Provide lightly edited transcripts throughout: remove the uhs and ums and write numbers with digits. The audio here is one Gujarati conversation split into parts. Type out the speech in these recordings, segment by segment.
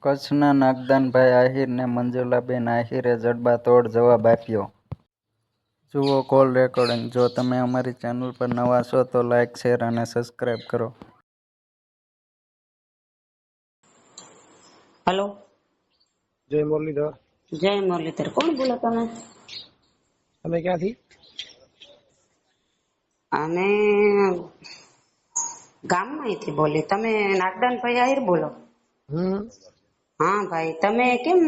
કચ્છના નાગદાનભાઈ આહિરને મંજુલાબેન આહિરે જડબાતોડ જવાબ આપ્યો. જુઓ કોલ રેકોર્ડિંગ. જો તમે અમારી ચેનલ પર નવા છો તો લાઇક, શેર અને સબસ્ક્રાઇબ કરો. हेलो जय मुरलीधर. जय मुरलीधर. कौन बोलो તમે? તમે ક્યાંથી? અમે ગામમાંથી બોલી. તમે નાગદાનભાઈ આહિર બોલો? હા ભાઈ, તમે કેમ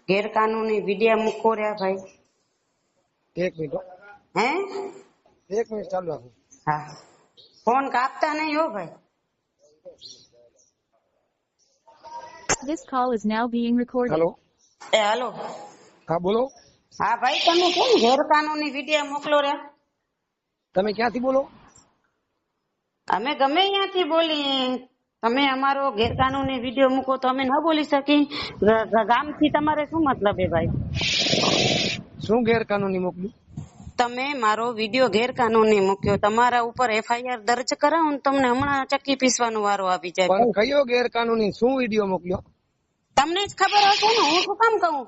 ગેરકાનૂની વિડિયા મૂકો રહ્યા ભાઈ? એક મિનિટ હો. હે? એક મિનિટ ચાલુ રાખો. હા, ફોન કાપતા નહીં હો ભાઈ. This call is now being recorded. Hello. Hello. હા બોલો. હા ભાઈ, તમે કેમ ગેરકાનૂની વિડિયા મોકલો રહ્યા? તમે ક્યાંથી બોલો? અમે ગમે ત્યાંથી બોલી. તમે અમારો ગેરકાનૂની વિડિયો મૂકો તો અમે ન બોલી શકી? ગામથી તમારે શું મતલબ હે ભાઈ? શું ગેરકાનૂની મોકલ્યું? તમે મારો વિડિયો ગેરકાનૂની મૂક્યો. તમારા ઉપર FIR દર્જ કરાવો ને તમને હમણાં ચક્કી પીસવાનો વારો આવી જાય. પણ કયો ગેરકાનૂની શું વિડિયો મોકલ્યો? તમને જ ખબર હશે ને, હું શું કામ કહું?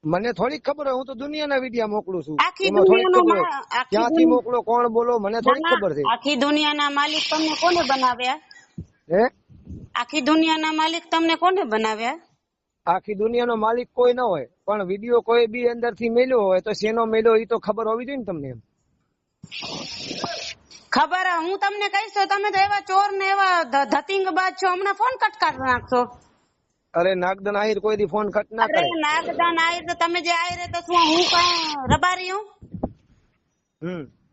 મને થોડી ખબર હોય. હું તો દુનિયાના વિડિયા મોકલું છું. આખી એમાં થોડીક ખબર હોય. દુનિયાનો ક્યાંથી મોકલો, કોણ બોલો, મને થોડી ખબર છે. આખી દુનિયાના માલિક તમને કોને બનાવ્યા? હે? આખી દુનિયાના માલિક તમને કોને બનાવ્યા? આખી દુનિયાનો માલિક કોઈ ન હોય, પણ વિડિયો કોઈ બી અંદરથી મેલ્યો હોય તો શેનો મેલ્યો એ તો ખબર હોવી જોઈએ ને તમને. એમ ખબર હું તમને કહીશ તો તમે તો એવા ચોર ને એવા ધતિંગબાજ છો, હમણાં ફોન કટ કરી નાખશો. અરે નાગદાન આહિર કોઈ દી ફોન કટ ના કરે. અરે નાગદાન આહિર તો તમે જે આહિર તો શું હું કઈ રબારી હું?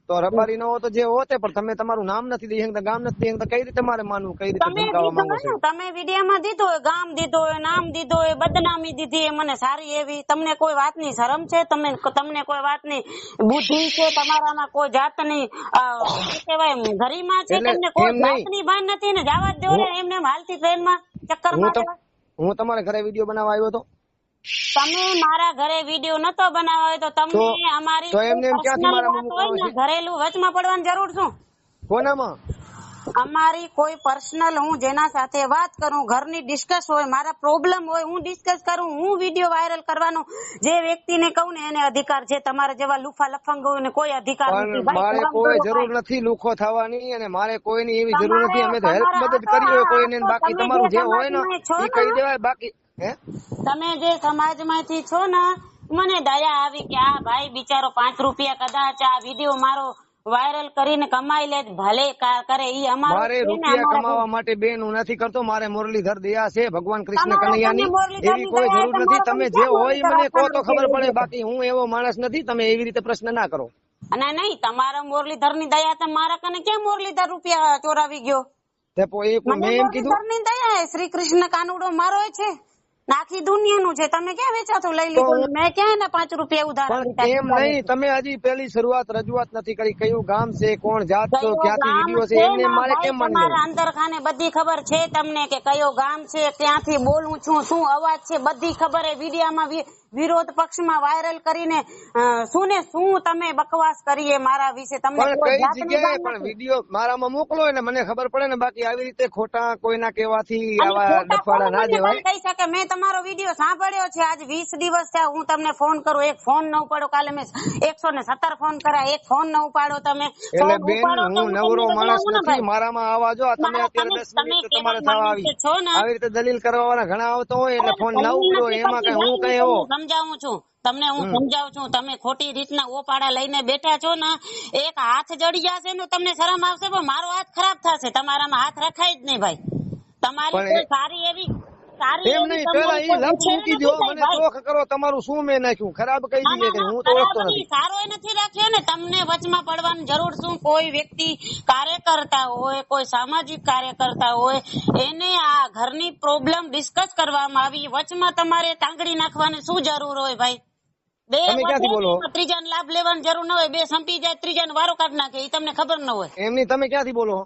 તો રબારી ન હો તો જે હોતે, પણ તમે તમારું નામ નથી દઈ શકતા, ગામ નથી દઈ શકતા, કઈ રીતે મારે માનવું? કઈ રીતે ધમકાવવા માંગો છો? તમે વિડિયામાં દીધું હોય, ગામ દીધું હોય, નામ દીધું હોય, બદનામી દીધી મને સારી એવી. તમને કોઈ વાતની શરમ છે? તમને કોઈ વાતની બુદ્ધિ છે? તમારામાં કોઈ જાતની કહેવાય ગરિમા છે? તમને કોઈ જાતની ભાન નથી ને? જવા જ દો એમને હાલતી ટ્રેનમાં ચક્કર મારે. હું તમારા ઘરે વિડિયો બનાવવા આવ્યો હતો. તમે મારા ઘરે વિડિયો નતો બનાવ્યો તો તમને અમારી ઘરેલું વચમાં પડવાની જરૂર શું? કોનામાં? અમારી કોઈ પર્સનલ હું જેના સાથે વાત કરું, ઘરની ડિસ્કસ હોય, મારા પ્રોબ્લેમ હોય, હું ડિસ્કસ કરું, હું વિડિયો વાયરલ કરવાનો જે વ્યક્તિને કહું ને એને અધિકાર છે. તમારા જેવા લુફા લફંગ હોય ને કોઈ અધિકાર નથી. મારે કોઈ જરૂર નથી લુખો થવાની, અને મારે કોઈની એવી જરૂર નથી. અમે તો હેલ્પ મદદ કરી હોય કોઈને, બાકી તમારું જે હોય ને એ કહી દેવાય. બાકી તમે જે સમાજમાંથી છો ને, મને દયા આવી કે આ ભાઈ બિચારો 5 રૂપિયા કદાચ આ વિડિયો મારો વાયરલ કરીને કમાઈ લે, ભલે કરે. ઈ મારે રૂપિયા કમાવા માટે બેન હું નથી કરતો. મારે મુરલીધર દયા છે ભગવાન કૃષ્ણ કનૈયાની, એવી કોઈ જરૂર નથી. તમે જે હોય મને કહો તો ખબર પડે, બાકી હું એવો માણસ નથી. તમે એવી રીતે પ્રશ્ન ના કરો. અને નહીં, તમારા મુરલીધર ની દયા તો મારા કને કેમ મુરલીધર રૂપિયા ચોરાવી ગયો? મેં એમ કીધું ની દયા શ્રી કૃષ્ણ કાનુડો મારો છે, આખી દુનિયાનું છે. તમે ક્યાં વેચાતું લઈ લીધું? મેં ક્યાં ને 5 રૂપિયા ઉધાર લીધા? એમ નહીં, તમે હજી પેલી શરૂઆત રજૂઆત નથી કરી. કયું ગામ છે, કોણ જાત છો, ક્યાંથી વિડિયો છે, એમને મારે કેમ માનવું? તમારા અંદર ખાને બધી ખબર છે તમને કે કયો ગામ છે, ક્યાંથી બોલું છું, શું અવાજ છે, બધી ખબર છે. વિડિયામાં વિરોધ પક્ષમાં વાયરલ કરીને શું ને શું તમે બકવાસ કરીએ મારા વિશે. તમને કઈ જગ્યાએ પણ વિડિયો મારામાં મોકલો ને મને ખબર પડે ને. બાકી આવી રીતે ખોટા કોઈના કહેવાથી આવા ડફાડા ના દેવાય. કહી શકે મેં તમારો વિડિયો સાંભળ્યો છે. આજ 20 દિવસ થયા હું તમને ફોન કરું, એક ફોન ન ઉપાડો. કાલે મેં 117 ફોન કર્યા, એક ફોન ન ઉપાડો તમે. એટલે બેન હું નવરો માણસ નથી. મારામાં આવા જો તમે અત્યારે 10 મિનિટ તમારે થવા આવી રીતે દલીલ કરવાના ઘણા આવતો હોય એટલે ફોન ન ઉપાડો. એમાં કઈ હું કઈ એવો સમજાવું છું તમને, હું સમજાવું છું. તમે ખોટી રીતના ઓપાડા લઈને બેઠા છો ને. એક હાથ જડી જશે ને તમને શરમ આવશે, પણ મારો હાથ ખરાબ થશે. તમારામાં હાથ રખાય જ નહીં ભાઈ. તમારી કોઈ સારી એવી એમ નહીં, પેલા ઈ લક્ષ મૂકી દો. મને ચોખ કરો તમારું શું મેં નાખ્યું ખરાબ કઈ દીધે કે હું તો ઓળખતો નથી. સારો નથી રાખ્યો ને. તમને વચમાં પડવાની જરૂર શું? કોઈ વ્યક્તિ કાર્યકર્તા હોય, કોઈ સામાજિક કાર્યકર્તા હોય, એને આ ઘરની પ્રોબ્લેમ ડિસ્કસ કરવામાં આવી, વચમાં તમારે તાંગડી નાખવાની શું જરૂર હોય ભાઈ? બે ત્રીજાને લાભ લેવાની જરૂર ન હોય. બે સંપી જાય, ત્રીજાને વારો કાઢ નાખે, એ તમને ખબર ન હોય. એમની તમે ક્યાંથી બોલો?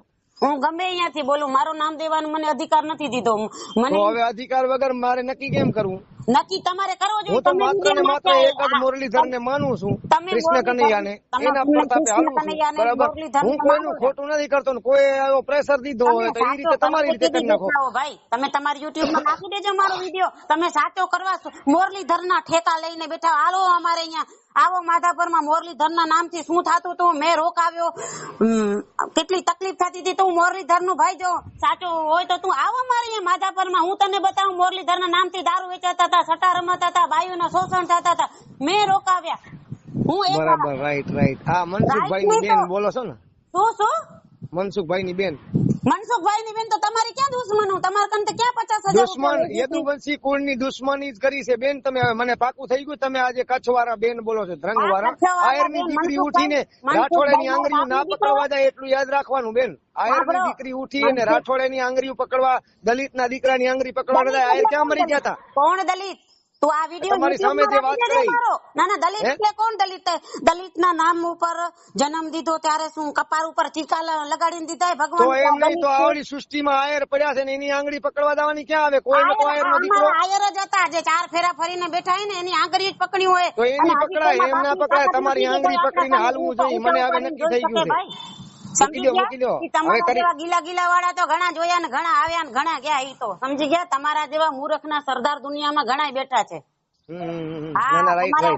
હું ગમે અહીંયાથી બોલું. મારું નામ દેવાનું મને અધિકાર નથી દીધો. મને હવે અધિકાર વગર મારે નક્કી કેમ કરવું? નક્કી તમારે કરવો જોઈએ. હું તો તમે માત્ર ને માત્ર એક જ મુરલીધર ને માનું છું, કૃષ્ણ કનૈયાને, એના પ્રતાપે હાલું છું. બરાબર, હું કોઈનું ખોટું નથી કરતો ને કોઈ એવો પ્રેશર દીધો હોય તો એ રીતે તમારી રીતે કરી નાખો. ભાઈ તમે તમારી યુટ્યુબ માં નાખી દેજો મારો વિડીયો. તમે સાચો કરવા મુરલીધર ના ઠેકા લઈને બેઠા. હાલો અમારે અહીંયા આવો માધાપરમાં મુરલીધર ના નામથી શું થતું હતું, મેં રોકાવ્યો, કેટલી તકલીફ થતી હતી. તું મુરલીધર નું ભાઈ જો સાચો હોય તો તું આવો મારે અહીંયા માધાપરમાં, હું તને બતાવું. મુરલીધર ના નામથી દારૂ વેચાતા હતા, સટ્ટા રમતા હતા, બાયુના શોષણ થતા હતા, મેં રોકાવ્યા. હું એક બરાબર, રાઈટ. હા, મનસુખભાઈ ની બેન બોલો છો ને? શું મનસુખભાઈ ની બેન? મનસુખભાઈ ની બેન તો તમારી ક્યાં દુશ્મન? તમારા કંતે ક્યાં 50,000 દુશ્મન યદુવંશી કુળ ની દુશ્મની જ કરી છે બેન. તમે મને પાકું થઈ ગયું, તમે આજે કચ્છ વાળા બેન બોલો છો, ધ્રંગ વાળા. આયર ની દીકરી ઉઠીને રાઠોડે ની આંગળીઓ ના પકડવા જાય એટલું યાદ રાખવાનું બેન. આયર ની દીકરી ઉઠી અને રાઠોડે ની આંગળીઓ પકડવા, દલિત ના દીકરાની આંગળી પકડવા ન જાય. આયર ક્યાં મરી ગયા હતા? કોણ દલિત? તું આ વિડિયો તમારી સામે જે વાત કરી. ના દલિત એટલે કોણ દલિત? દલિત ના નામ ઉપર જન્મ દીધો ત્યારે શું કપાર ઉપર ચીકા લગાડીને દીધા ભગવાન? તો એમ નહીં તો આવડી સૃષ્ટિમાં આયર પડ્યા છે ને એની આંગળી પકડવા દેવાની ક્યાં આવે? કોઈ નતો આયર નો દીકરો. આયર જ હતા જે 4 ફેરા ફરીને બેઠા હોય ને એની આંગળી જ પકડી હોય તો એની પકડાય, એમ ના પકડાય. તમારી આંગળી પકડીને હાલવું જોઈએ. મને હવે નક્કી થઈ ગયું છે. સમજી ગયા? તમારા જેવા ગીલા વાળા તો ઘણા જોયા ને ઘણા આવ્યા ને ઘણા ગયા. ઈ તો સમજી ગયા? તમારા જેવા મૂર્ખ ના સરદાર દુનિયામાં ઘણા બેઠા છે.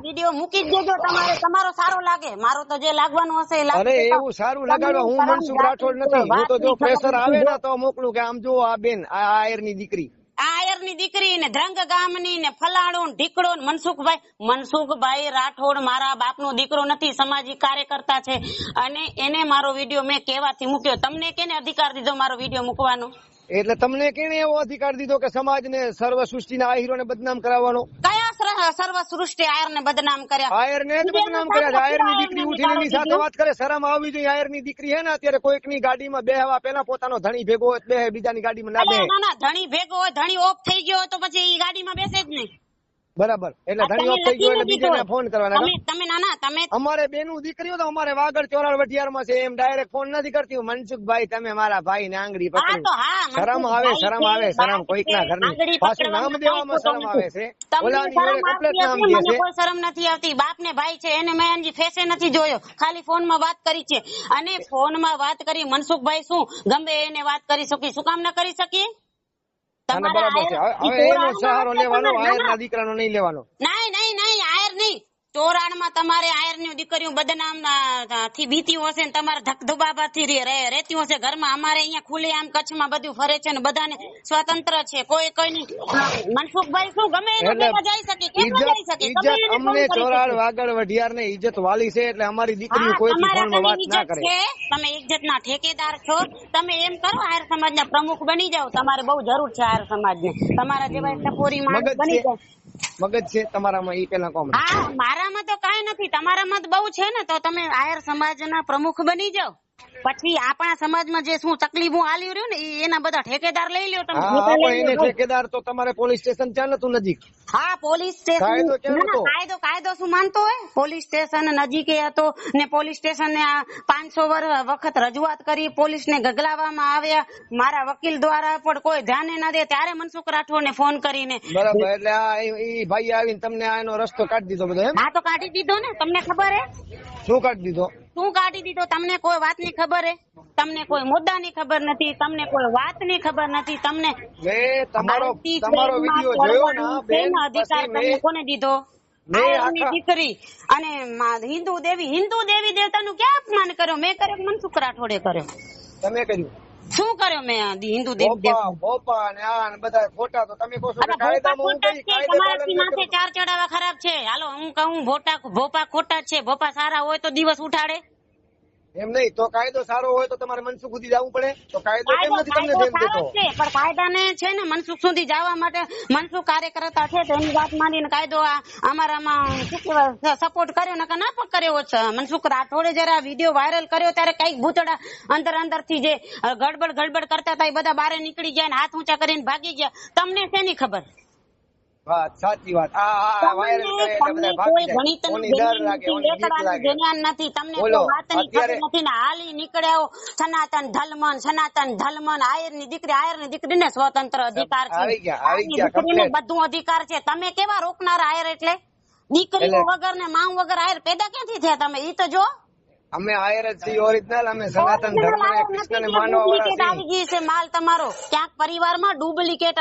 વિડીયો મૂકી જ દેજો. તમારો સારો લાગે, મારો તો જે લાગવાનું હશે એ લાગે. અરે એવું સારું લગાડવા હું મનસુખ રાઠોડ નથી. હું તો જો પ્રેશર આવે ને તો મોકલું કે આમ જો આ બેન, આ આયર ની દીકરી, આયર ની દીકરી ને ધ્રંગ ગામની ને ફલાણો ઢીકડો મનસુખભાઈ રાઠોડ મારા બાપ નો દીકરો નથી, સામાજિક કાર્યકર્તા છે. અને એને મારો વિડીયો મેં કેવાથી મૂક્યો. તમને કેને અધિકાર દીધો મારો વિડીયો મૂકવાનો? એટલે તમને કેને એવો અધિકાર દીધો કે સમાજ ને સર્વ સૃષ્ટિ ના આહીરો ને બદનામ કરાવવાનો? કયા સર્વ સૃષ્ટિ આયર ને બદનામ કર્યા? આયર ને જ બદનામ કર્યા. આયર ની દીકરી ઉઠીને એની સાથે વાત કરે, શરમ આવવી જોઈએ. આયર ની દીકરી હે ને અત્યારે કોઈક ની ગાડીમાં બેહવા પેલા પોતાનો ધણી ભેગો હોય બેહે, બીજાની ગાડીમાં ના બેહે. ના ધણી ભેગો હોય, ધણી ઓફ થઈ ગયો તો પછી એ ગાડીમાં બેસે જ નહીં. બરાબર, એટલે ધણી ઓફ થઈ ગયો એટલે બીજાને ફોન કરવાના. તમે અમારે બેનું દીકરીઓ તો અમારે વાગડ ચોરાડ વઢિયાર માં છે, એમ ડાયરેક્ટ ફોન નથી કરતી. મનસુખભાઈ તમે મારા ભાઈ ને આંગળી પકડી. શરમ આવે, શરમ કોઈક ના ઘરની પાછું નામ દેવામાં શરમ આવે છે. ઓલાની જોડે કમ્પ્લીટ નામ દે છે. કોઈ શરમ નથી આવતી. બાપ ને ભાઈ છે એને મેં હજી ફેસે નથી જોયો, ખાલી ફોન માં વાત કરી છે. અને ફોન માં વાત કરી મનસુખભાઈ શું ગમે એને વાત કરી શકી, શું કામ ના કરી શકી? બરાબર છે. હવે એનો સહારો લેવાનો, આયર ના દીકરાનો નહીં લેવાનો. નહીં આયર નહીં. ચોરાણમાં તમારે આયર ની દીકરીઓ બદનામ થી બીતી હશે ને તમારે ધકધબાથી રહેતી હશે ઘરમાં. અમારે અહીંયા ખુલ્લે આમ કચ્છમાં બધું ફરે છે ને બધાને સ્વતંત્ર છે. કોઈ મનસુખભાઈ શું ગમે એને જઈ શકે, કેમ જઈ શકે? અમને ચોરાડ વાગડ વઢિયાર ને ઇજ્જત વાલી છે એટલે અમારી દીકરીઓ કોઈથી ફોનમાં વાત ના કરે. તમે ઇજ્જત ના ઠેકેદાર છો. તમે એમ કરો આયર સમાજ ના પ્રમુખ બની જાઓ. તમારે બહુ જરૂર છે આયર સમાજ ને. તમારા જેવા ટપોરી માણસ બની જાઓ. મગજ છે તમારામાં, ઈ પેલા કોમ. હા, મારામાં તો કાઈ નથી, તમારામાં બહુ છે ને. તો તમે આયર સમાજના પ્રમુખ બની જાઓ. પછી આપણા સમાજમાં જે શું તકલીફો આલી રહ્યું ને એના બધા ઠેકેદાર લઈ લ્યો તમે. એને ઠેકેદાર તો તમારે પોલીસ સ્ટેશન ક્યાં નતું નજીક? હા, પોલીસ સ્ટેશન કાયદો શું માનતો હોય? પોલીસ સ્ટેશન નજીક હતો ને પોલીસ સ્ટેશન ને 500 વખત રજૂઆત કરી, પોલીસ ને ગગલાવવામાં આવ્યા. મારા વકીલ દ્વારા પણ કોઈ ધ્યાન ના દે ત્યારે મનસુખ રાઠોડ ને ફોન કરીને. બરાબર, એટલે આ ભાઈ આવીને તમને આનો રસ્તો કાઢી દીધો બધો એમ? હા, તો કાઢી દીધો ને. તમને ખબર હે શું કાઢી દીધો? શું કાઢી દીધો? તમને કોઈ વાત ની ખબર હે? તમને કોઈ મુદ્દા ની ખબર નથી, તમને કોઈ વાત ની ખબર નથી. તમને તમારો વિડિયો જોયો ને બેન, અધિકાર તમને કોને દીધો? આયરની દીકરી અને હિન્દુ દેવી દેવતાનું ક્યાં અપમાન કર્યો? મેં કર્યો, મનસુખ રાઠોડે કર્યો. તમે કર્યું? શું કર્યો મેં? હિન્દુ દેવી દેવતા ભોપા ને આ ને બધા ખોટા. તો તમે કહો છો કે કાયદામાં હું કઈ તમારાથી માથે ચાર ચડાવવા ખરાબ છે. હાલો હું કહું ભોપા ખોટા છે, ભોપા સારા હોય તો દિવસ ઉઠાડે. એમ નહીં તો કાયદો સારો હોય તો તમારે મનસુખ સુધી જવું પડે. તો કાયદો કેમ નથી તમને ધ્યાન દેતો? પણ કાયદાને છે ને મનસુખ સુધી જવા માટે મનસુખ કાર્યકર્તા છે તો એની વાત માનીને કાયદો અમારામાં સપોર્ટ કર્યો ને ના કર્યો છે. મનસુખ રાઠોડે જયારે આ વિડીયો વાયરલ કર્યો ત્યારે કઈક ભૂતડા અંદર થી જે ગડબડ કરતા હતા એ બધા બહાર નીકળી ગયા ને હાથ ઊંચા કરીને ભાગી ગયા. તમને શેની ખબર? વાત સાચી વાત. આ વાયરલ કરે એટલે તમને બધા કોઈ ભાગી જાય. ગણિતનું ઓની ડર જ્ઞાન લાગે, નથી, ઓની બીક એકડાનું લાગે. જ્ઞાન નથી, તમને બોલો કોઈ વાતની અત્યારે ખબર નથી ને હાલી નીકળ્યો સનાતન ધર્મન આયરની દીકરીને સ્વતંત્ર અધિકાર છે, આવી ગયા આયરની દીકરીને કમ્પ્લેટ. બધું અધિકાર છે. તમે કેવા રોકનાર આયર? એટલે દીકરીઓ એટલે વગર ને માવ વગર આયર પેદા ક્યાંથી થયા તમે? ઈ તો જો. અમે આયર જ છીએ ઓરિજિનલ. અમે સનાતન ધર્મ ને કૃષ્ણને માનવા વાળા ડુપ્લિકેટ આવી છીએ. ગઈ છે માલ તમારો ક્યાંક પરિવારમાં ડુપ્લિકેટ.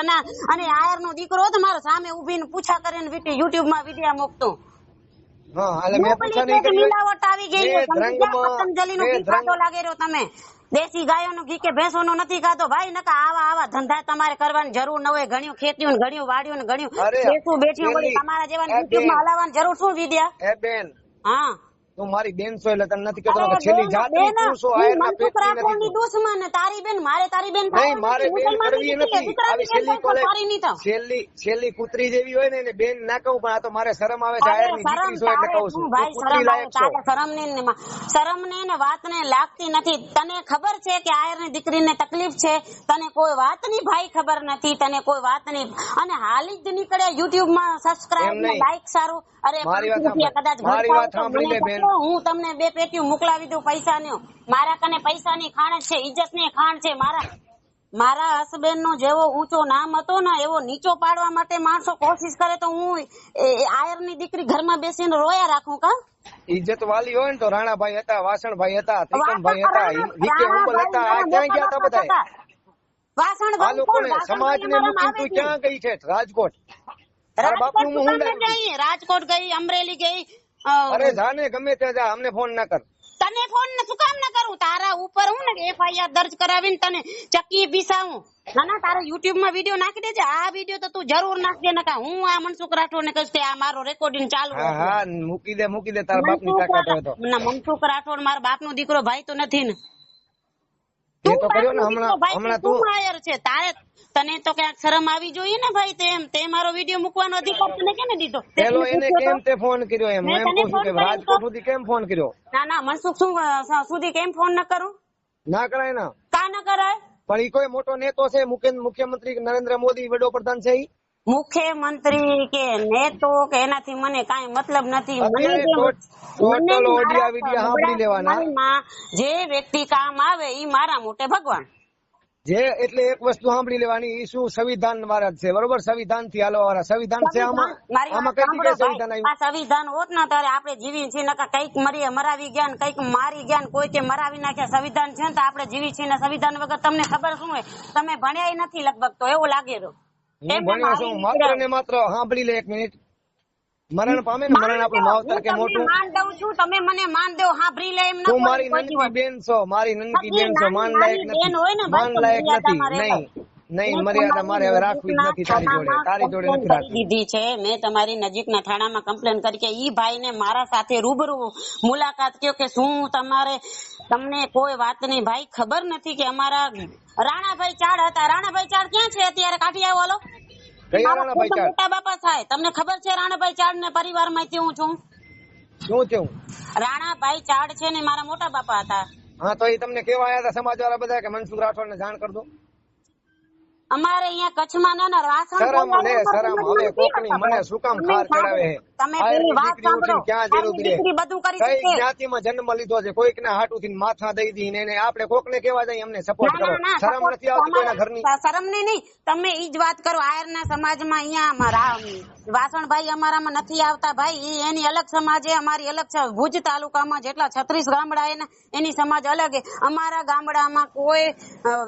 અને આયર નો દીકરો તમારો સામે ઉભીને પૂછા કરીને યુટ્યુબ માં વિડિયા મૂકતો. હા, એટલે મેં પૂછા નહીં કરી. મિલાવટ આવી ગઈ છે. પતંજલિ નું ઘી ખાધો લાગે રહ્યો તમે. દેશી ગાયો નું ઘી કે ભેંસો નું નથી ખાધો ભાઈ. નકા આવા ધંધા તમારે કરવાની જરૂર ન હોય. ઘણ્યું ખેત્યું, ઘણ્યું વાડ્યું ને ઘણ્યું બેઠું વળી તમારા જેવા યુટ્યુબ માં હલાવવાની જરૂર શું વિદ્યા? એ બેન, હા, તું મારી બેન છો એટલે તને નથી કહેતો કે છેલ્લી જાતની તું છો, આયરના પેટની નથી તું. દુશ્મન તારી બેન મારે તારી બેન નહીં, મારે બેન કરવી નથી. આવી છેલ્લી કોલે નહીં થાવ. છેલ્લી કૂતરી જેવી હોય ને એને બેન ના કહું, પણ આ તો મારે શરમ આવે છે. આયરની દીકરી છો એટલે કહું છું. તું કૂતરી લાયક છો. શરમ ને વાત ને લાગતી નથી. તને ખબર છે કે આયરની દીકરીને તકલીફ છે? તને કોઈ વાતની ભાઈ ખબર નથી. તને કોઈ વાતની. અને હાલી જ નીકળ્યા યુટ્યુબ માં સબસ્ક્રાઇબ ને લાઈક સારું. અરે કદાચ મારી વાત સાંભળી લે બેન. હું તમને 2 પેટીઓ મોકલાવી દઉં પૈસા ને. મારા કને પૈસાની ખાણ છે, ઇજ્જત ની ખાણ છે. મારા હસબન્ડ નો જેવો ઊંચો નામ હતો ને એવો નીચો પાડવા માટે માણસો કોશિશ કરે તો હું આયર ની દીકરી ઘરમાં બેસીને રોયા રાખું કા? ઇજ્જત વાલી હોય ને તો રાણાભાઈ હતા, વાસણભાઈ હતા, ત્રિકમભાઈ હતા, વિકે ઉંબલ હતા. આ ક્યાં ગયા હતા બધા? આ લોકોને સમાજને મૂકીને તું ક્યાં ગઈ છે? રાજકોટ. રાજકોટ ગઈ, અમરેલી ગઈ. અરે જાને ગમે ત્યાં જા, અમને ફોન ના કર. તને ફોન શું કામ ના કરું? તારા ઉપર હું ને FIR દર્જ કરાવીને તને ચક્કી પીસાવું. ના તારા યુટ્યુબ માં વિડીયો નાખી દેજે. આ વિડીયો તો તું જરૂર નાખજે. નકા હું આ મનસુખ રાઠોડ ને કહીશ કે આ મારો રેકોર્ડિંગ ચાલુ. હા, મૂકી દે તારા બાપ ની તાકાત હોય તો. ના, મનસુખ રાઠોડ મારા બાપ નો દીકરો ભાઈ તો નથી ને. એ તો કર્યો ને હમણાં તું આયર છે. તને તો ક્યાંક શરમ આવી જોઈએ ને ભાઈ. તે મારો વિડીયો મૂકવાનો અધિકાર તને કેને દીધો? પેલો એને કેમ તે ફોન કર્યો? એમ કહું છું કે રાજકોટ સુધી કેમ ફોન કર્યો? ના મનસુખ સુધી કેમ ફોન ન કરું? ના કરાય ને. કા ન કરાય? પણ ઈ કોઈ મોટો નેતો છે? મુખ્યમંત્રી નરેન્દ્ર મોદી વડાપ્રધાન છે ઈ? મુખ્યમંત્રી કે નેતો કે એનાથી મને કાંઈ મતલબ નથી. ટોટલ ઓડિયા વિડિયા સાંભળી લેવાના. જે વ્યક્તિ કામ આવે ઈ મારા મોટે ભગવાન. જે એટલે એક વસ્તુ સાંભળી લેવાની, ઈ શું સંવિધાન વાળા છે, બરોબર? સંવિધાન થી હાલવા વાળા. સંવિધાન છે આમાં કઈ જગ્યાએ સંવિધાન આવ્યું? આ સંવિધાન હોત ને ત્યારે આપણે જીવી છીએ. નકા કઈક મરાવી ગયા ને કઈક મારી ગયા ને કોઈ તે મરાવી નાખ્યા. સંવિધાન છે ને તો આપણે જીવી છીએ ને સંવિધાન વગર તમને ખબર શું હોય? તમે ભણ્યા નથી લગભગ, તો એવું લાગે રહ્યો. હું ભણ્યો છું માત્ર ને માત્ર. સાંભળી લે 1 મિનિટ. મરણ પામે ને મરણ આપણું માવતર કે મોટું. માન દઉં છું, તમે મને માન દો. સાંભળી લે એમ ન. તું મારી નનકી બેન છો, મારી નનકી બેન છો. માન લાયક નથી, માન લાયક નથી. નહીં મર્યાદા મારે હવે રાખવી જ નથી તારી જોડે નથી રાખવી. દીધી છે મેં તમારી નજીકના થાણામાં કમ્પ્લેન કરી કે ઈ ભાઈને મારા સાથે રૂબરૂ મુલાકાત કયો કે શું તમને કોઈ વાતની ભાઈ ખબર નથી કે અમારા રાણાભાઈ ચાડ હતા. રાણાભાઈ ચાડ ક્યાં છે અત્યારે? કાઢી આવો હાલો. મોટા બાપા થાય. તમને ખબર છે રાણાભાઈ ચાડ ને પરિવાર માંથી હું છું? શું થયું? રાણાભાઈ ચાડ છે ને મારા મોટા બાપા હતા. હા, તો એ તમને કેવા આવ્યા હતા સમાજ વાળા બધા કે મનસુખ રાઠોડ ને જાણ કર દો? અમારે અહીંયા કચ્છમાં ના વાસણ. શરમ હવે કોકની મને શું કામ ખાર ચડાવે છે? તમે પેલી વાત સાંભળો. ક્યાં જરૂર છે? બધું કરી કઈ જ્ઞાતિમાં જન્મ લીધો છે? કોઈકને હાટુથી માથા દઈ દી ને આપણે કોકને કેવા જાય અમને સપોર્ટ કરો? શરમ નથી આવતી કોઈના ઘરની? શરમ નહીં. તમે ઈ જ વાત કરો. આયરના સમાજમાં અહીંયા વાસણભાઈ અમારામાં નથી આવતા ભાઈ. એની અલગ સમાજ છે, અમારી અલગ છે. ભુજ તાલુકામાં જેટલા 36 ગામડા એની સમાજ અલગ. અમારા ગામડામાં કોઈ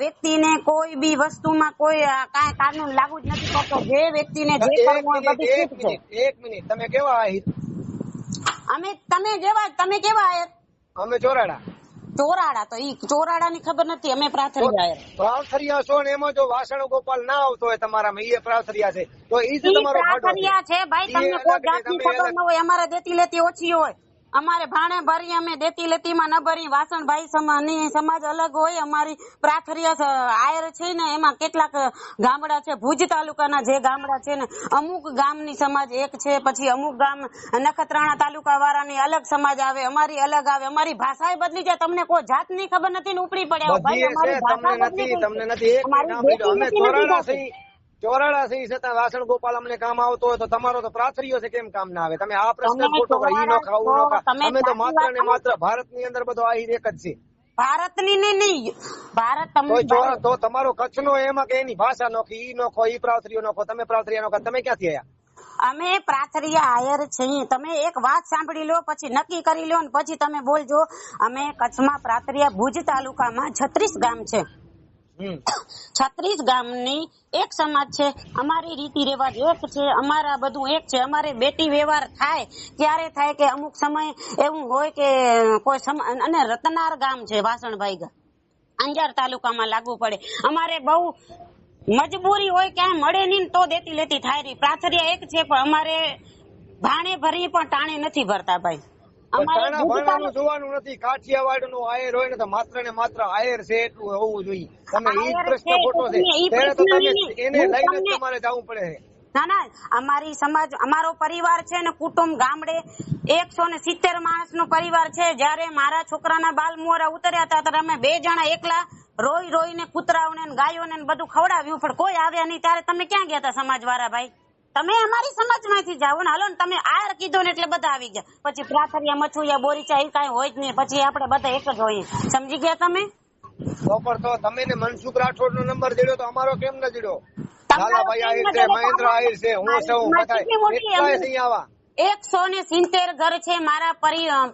વ્યક્તિને કોઈ બી વસ્તુમાં કોઈ કાંઈ કાનૂન લાગુ જ નથી કરતો. જે વ્યક્તિને જે કરવું હોય બધી છૂટ છે. 1 મિનિટ. તમે કેવા આહિર? તમે કેવા આયર? અમે ચોરાડા. તો ઈ ચોરાડાની ખબર નથી. અમે પ્રાથરિયા છો ને એમાં જો વાસણ ગોપાલ ના આવતો હોય તમારામાં, એ પ્રાથરિયા છે તો ઈ જ તમારો પ્રાથરિયા છે ભાઈ. તમને કોઈ જાતની ખબર ન હોય. અમારે દેતી લેતી ઓછી હોય. અમારે ભાણે ભરી અમે દેતી લેતી માં ન ભરી. વાસણભાઈ સમાજ અલગ હોય. અમારી પ્રાથરિયા આયર છે ને એમાં કેટલાક ગામડા છે. ભુજ તાલુકાના જે ગામડા છે ને અમુક ગામની સમાજ એક છે, પછી અમુક ગામ નખત્રાણા તાલુકા વાળાની અલગ સમાજ આવે, અમારી અલગ આવે. અમારી ભાષા બદલી જાય. તમને કોઈ જાત ની ખબર નથી ને ઉપડી પડ્યા. તમને નથી. એક ચોરાડા છે ઈ છતાં વાસણ ગોપાલ અમને કામ આવતો હોય તો તમારો તો પ્રાથરીઓ છે કેમ કામ ના આવે? તમે આ પ્રશ્ન તમે ખોટો કરો, ઈ નો ચોરાડા ખાવું નો છો, ખા. તમે અમે તો સાચી માત્ર વાત ને કરો. માત્ર ભારતની અંદર બધો આહિર એક જ છે. ભારતની ને નહીં, ભારત તો તમારો કચ્છનો એમાં કે એની ભાષા નોખી, ઈ નોખો, ઈ પ્રાથરીઓ નોખો, તમે પ્રાથરીયા નોખો, તમે ક્યાંથી આયા? અમે પ્રાથરિયા આયર છીએ. તમે એક વાત સાંભળી લો, પછી નક્કી કરી લો, પછી તમે બોલજો. અમે કચ્છમાં પ્રાથરિયા ભુજ તાલુકામાં 36 ગામ છે. 36 ગામની એક સમાજ છે. અમારી રીતિ રિવાજ એક છે, અમારા બધું એક છે. અમારે બેટી વ્યવહાર થાય ક્યારે થાય કે અમુક સમય એવું હોય કે કોઈ અને રતનાર ગામ છે, વાસણભાઈ અંજાર તાલુકામાં લાગુ પડે. અમારે બહુ મજબૂરી હોય, ક્યાંય મળે નહીં તો દેતી લેતી થાય રહી. પ્રાથરિયા એક છે, પણ અમારે ભાણે ભરી પણ ટાણે નથી ભરતા ભાઈ. તાણા ભાણાનું જોવાનું નથી. કાઠિયાવાડ નું આયર હોય ને તો માત્ર ને માત્ર આયર છે એટલું હોવું જોઈએ. તમે ઈ પ્રશ્ન ખોટો છે, ત્યારે તો તમે એને લઈને જ તમારે જવું પડે. ના ના, અમારી સમાજ, અમારો પરિવાર છે ને કુટુંબ ગામડે 170 માણસ નો પરિવાર છે. જયારે મારા છોકરાના બાલ મોરા ઉતર્યા હતા ત્યારે અમે 2 જણા એકલા રોઈ રોઈને કૂતરાઓને ગાયોને બધું ખવડાવ્યું, પણ કોઈ આવ્યા નહીં. ત્યારે તમે ક્યાં ગયા હતા સમાજ વાળા ભાઈ? તમે અમારી સમાજ માંથી જાઓ ને. હાલો ને, તમે આયર કીધો ને એટલે બધા આવી ગયા. પછી પ્રાથરિયા, મછુયા, બોરીચા એ કઈ હોય જ નહીં. પછી આપણે બધા એક જ હોઈએ. સમજી ગયા તમે? તો પણ તો તમે ને મનસુખ રાઠોડ નો નંબર દીધો તો અમારો કેમ ન દીધો? લાલાભાઈ આહિર છે, મહેન્દ્ર આહિર છે, હું છું, બધા 170 ઘર છે મારા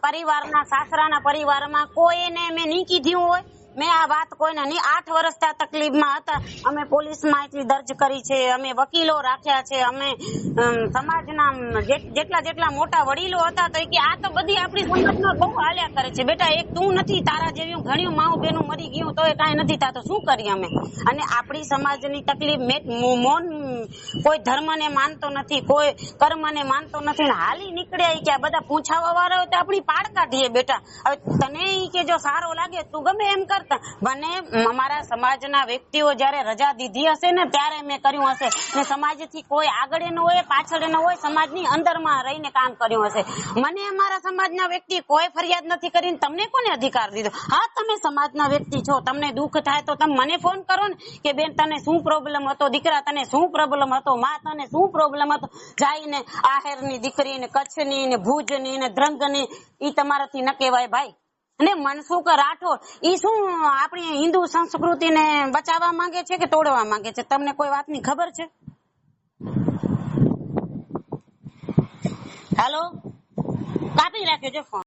પરિવારના, સાસરાના પરિવારમાં. કોઈને મેં નહીં કીધું હોય. મેં આ વાત કોઈને નહીં. 8 વર્ષથી તકલીફમાં હતા. અમે પોલીસમાં એટલી દર્જ કરી છે, અમે વકીલો રાખ્યા છે, અમે સમાજના જેટલા મોટા વડીલો હતા તો કે આ તો બધી આપણી સમાજમાં બહુ હાલ્યા કરે છે. બેટા એક તું નથી, તારા જેવી ઘણી માઉ બહેનો મરી ગયું તો કાંઈ નથી થતું, શું કરીએ અમે? અને આપણી સમાજની તકલીફ મોન કોઈ ધર્મને માનતો નથી, કોઈ કર્મને માનતો નથી, હાલી નીકળ્યા કે આ બધા પૂછાવા વાળા હોય તો આપણી પાડ કાઢીએ. બેટા હવે તને કે જો સારો લાગે તું ગમે એમ કરતા. મને અમારા સમાજના વ્યક્તિઓ જયારે રજા દીધી હશે ને ત્યારે મેં કર્યું હશે. ને સમાજથી કોઈ આગળ ન હોય, પાછળ ન હોય, સમાજની અંદરમાં રહીને કામ કર્યું હશે. મને અમારા સમાજના વ્યક્તિ કોઈ ફરિયાદ નથી કરીને તમને કોને અધિકાર દીધો? હા, તમે સમાજના વ્યક્તિ છો, તમને દુઃખ થાય તો તમે મને ફોન કરો ને કે બેન તને શું પ્રોબ્લેમ હતો, દીકરા તને શું પ્રોબ્લેમ હતો, માં તને શું પ્રોબ્લેમ હતો. જઈને આહેરની દીકરી ને કચ્છની ને ભુજની ને ધ્રંગની ઈ તમારાથી ન કહેવાય ભાઈ. અને મનસુખ રાઠોડ ઈ શું આપણી હિન્દુ સંસ્કૃતિને બચાવવા માંગે છે કે તોડવા માંગે છે? તમને કોઈ વાતની ખબર છે? હાલો, કાપી રાખ્યો છે ફોન.